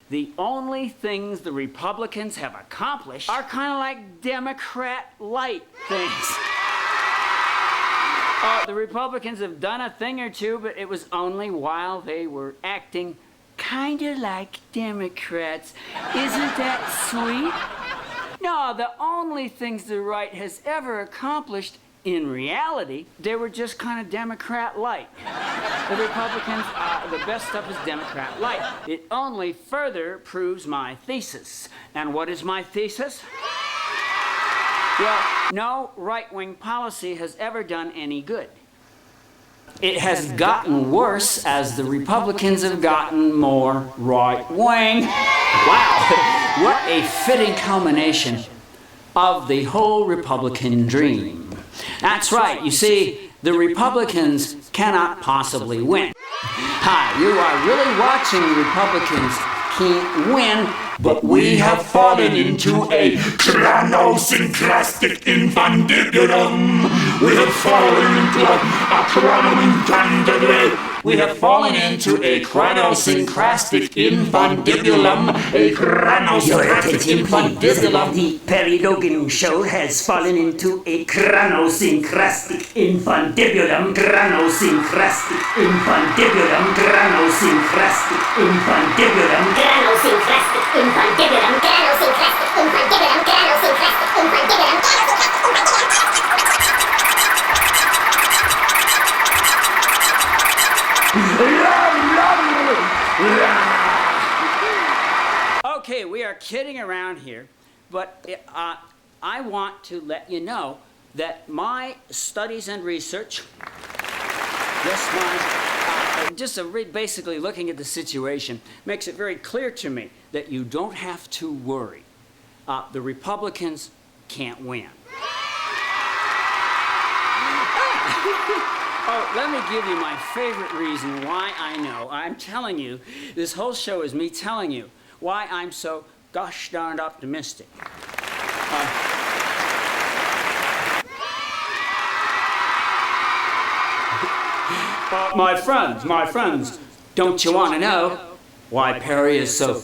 The only things the Republicans have accomplished are kind of like Democrat Lite things. The Republicans have done a thing or two, but it was only while they were acting kind of like Democrats. Isn't that sweet? No, the only things the right has ever accomplished, in reality, they were just kind of Democrat Lite. The Republicans, the best stuff is Democrat Lite. It only further proves my thesis. And what is my thesis? Well, no right-wing policy has ever done any good. It has gotten worse as the Republicans have gotten more right-wing. Wow, what a fitting culmination of the whole Republican dream. That's right, you see, the Republicans cannot possibly win. Hi, you are really watching Republicans can't win, but we have fallen into a chronosynclastic infundibulum. We have fallen into a chronosynclastic. We have fallen into a chronosynclastic infundibulum. A chronosynclastic infundibulum. The Perry Logan Show has fallen into a chronosynclastic infundibulum. Chronosynclastic infundibulum. Chronosynclastic infundibulum. Chronosynclastic infundibulum. Chronosynclastic infundibulum. Chronosynclastic infundibulum. Okay, we are kidding around here, but I want to let you know that my studies and research, basically looking at the situation, makes it very clear to me that you don't have to worry. The Republicans can't win. Oh, let me give you my favorite reason why I know. I'm telling you, this whole show is me telling you why I'm so gosh darned optimistic. My friends, don't you want to know why Perry is so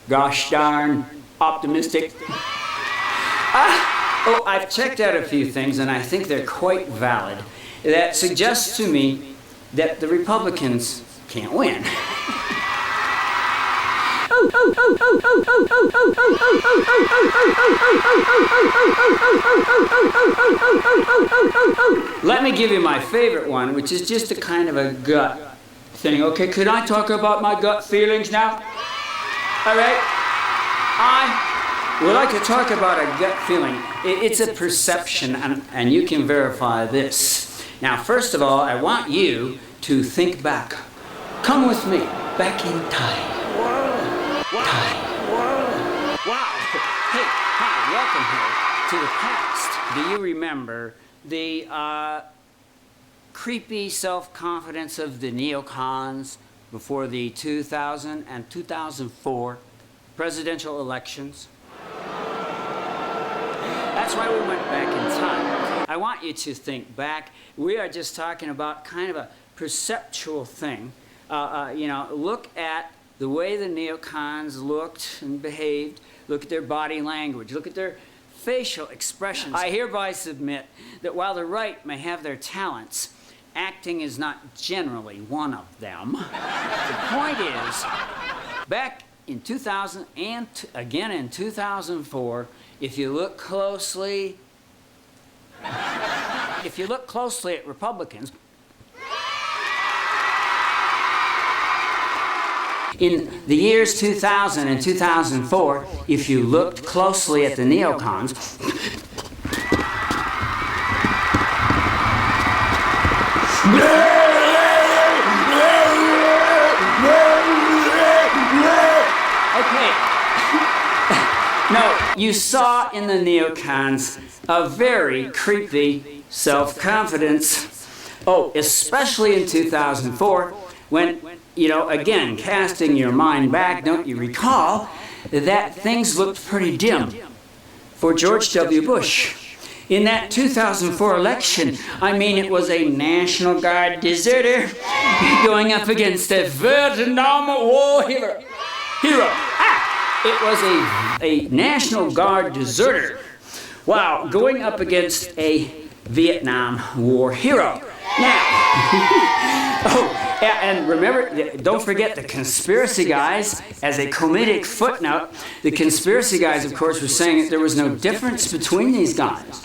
gosh darn optimistic? I've checked out a few things, and I think they're quite valid. That suggests to me that the Republicans can't win. Let me give you my favorite one, which is just a kind of a gut thing. Okay, could I talk about my gut feelings now? All right? I would like to talk about a gut feeling. It's a perception, and you can verify this. Now, first of all, I want you to think back. Come with me, back in time. Wow. Hey, hi, welcome here to the past. Do you remember the creepy self-confidence of the neocons before the 2000 and 2004 presidential elections? That's why we went back in time. I want you to think back. We are just talking about kind of a perceptual thing. Look at the way the neocons looked and behaved. Look at their body language. Look at their facial expressions. I hereby submit that while the right may have their talents, acting is not generally one of them. The point is, back in 2000 and again in 2004, if you look closely at Republicans, in the years 2000 and 2004, if you looked closely at the neocons, okay, no, you saw in the neocons a very creepy self-confidence. Oh, especially in 2004, when, again, casting your mind back, don't you recall that things looked pretty dim for George W. Bush? In that 2004 election, it was a National Guard deserter going up against a Vietnam War hero. It was a National Guard deserter. Wow, going up against a Vietnam War hero. Now, and remember, don't forget the conspiracy guys, as a comedic footnote, the conspiracy guys, of course, were saying that there was no difference between these guys.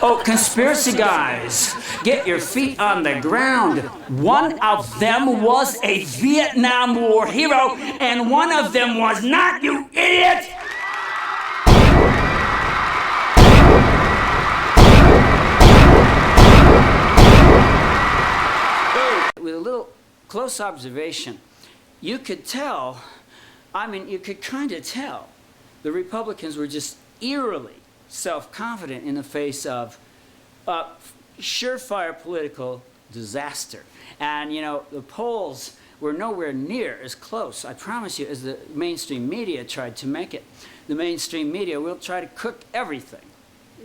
Oh, conspiracy guys, get your feet on the ground. One of them was a Vietnam War hero, and one of them was not, you idiot! With a little close observation, you could tell, you could kind of tell, the Republicans were just eerily self-confident in the face of surefire political disaster. And, the polls were nowhere near as close, I promise you, as the mainstream media tried to make it. The mainstream media will try to cook everything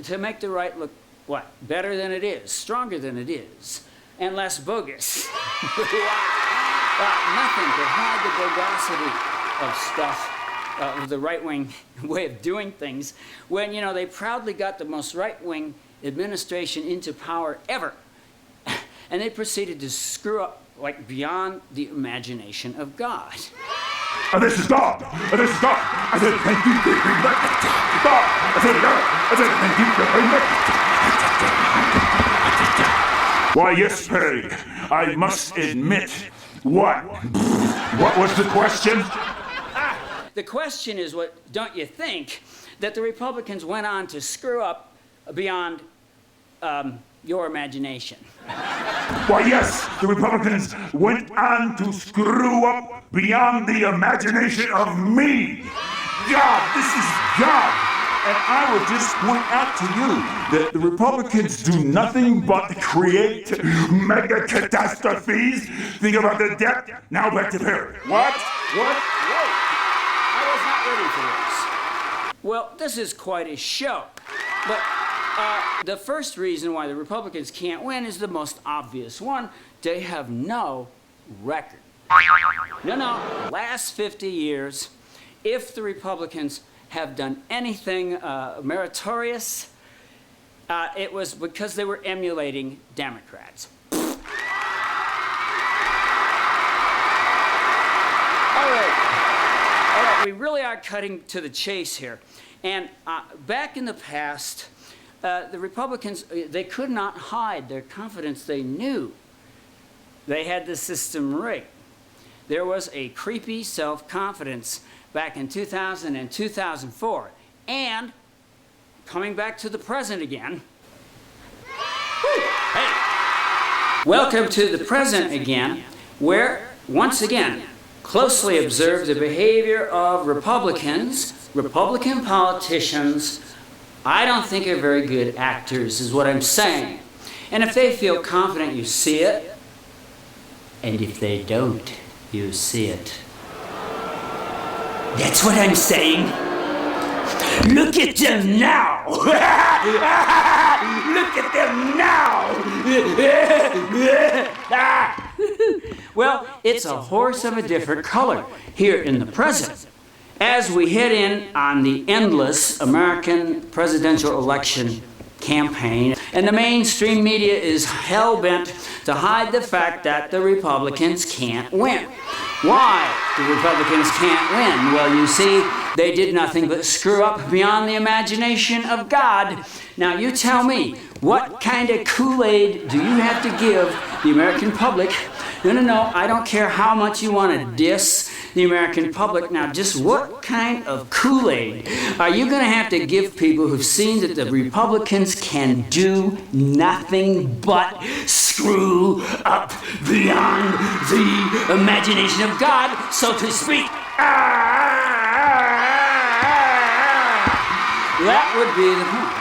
to make the right look, better than it is, stronger than it is, and less bogus. Nothing could hide the bogosity of stuff, of the right-wing way of doing things, when, they proudly got the most right-wing administration into power ever. And they proceeded to screw up, beyond the imagination of God. This is God. This is God. I said, thank you very much. God. I said, God. I said, thank you very much. Why, yes, Perry. I must admit. What? What was the question? The question is, don't you think that the Republicans went on to screw up beyond your imagination? Why, yes, the Republicans went on to screw up beyond the imagination of me. God, this is God. And I would just point out to you that the Republicans do nothing but create mega catastrophes. Think about the debt. Now back to Perry. What? Whoa. I was not ready for this. Well, this is quite a show. But the first reason why the Republicans can't win is the most obvious one. They have no record. No. Last 50 years, if the Republicans have done anything meritorious, it was because they were emulating Democrats. All right, we really are cutting to the chase here. And back in the past, the Republicans, they could not hide their confidence. They knew they had the system rigged. There was a creepy self-confidence back in 2000 and 2004. And coming back to the present again. Hey! Welcome to the present again, where, once again, closely observe the behavior of Republican politicians. I don't think are very good actors, is what I'm saying. And if they feel confident, you see it. And if they don't, you see it. That's what I'm saying. Look at them now. Look at them now. Well, it's a horse of a different color here in the present. As we head in on the endless American presidential election campaign, and the mainstream media is hell-bent to hide the fact that the Republicans can't win. Why the Republicans can't win? Well, you see, they did nothing but screw up beyond the imagination of God. Now, you tell me, what kind of Kool-Aid do you have to give the American public? No, I don't care how much you want to diss the American public. Now, just what kind of Kool-Aid are you going to have to give people who've seen that the Republicans can do nothing but screw up beyond the imagination of God, so to speak? That would be the point.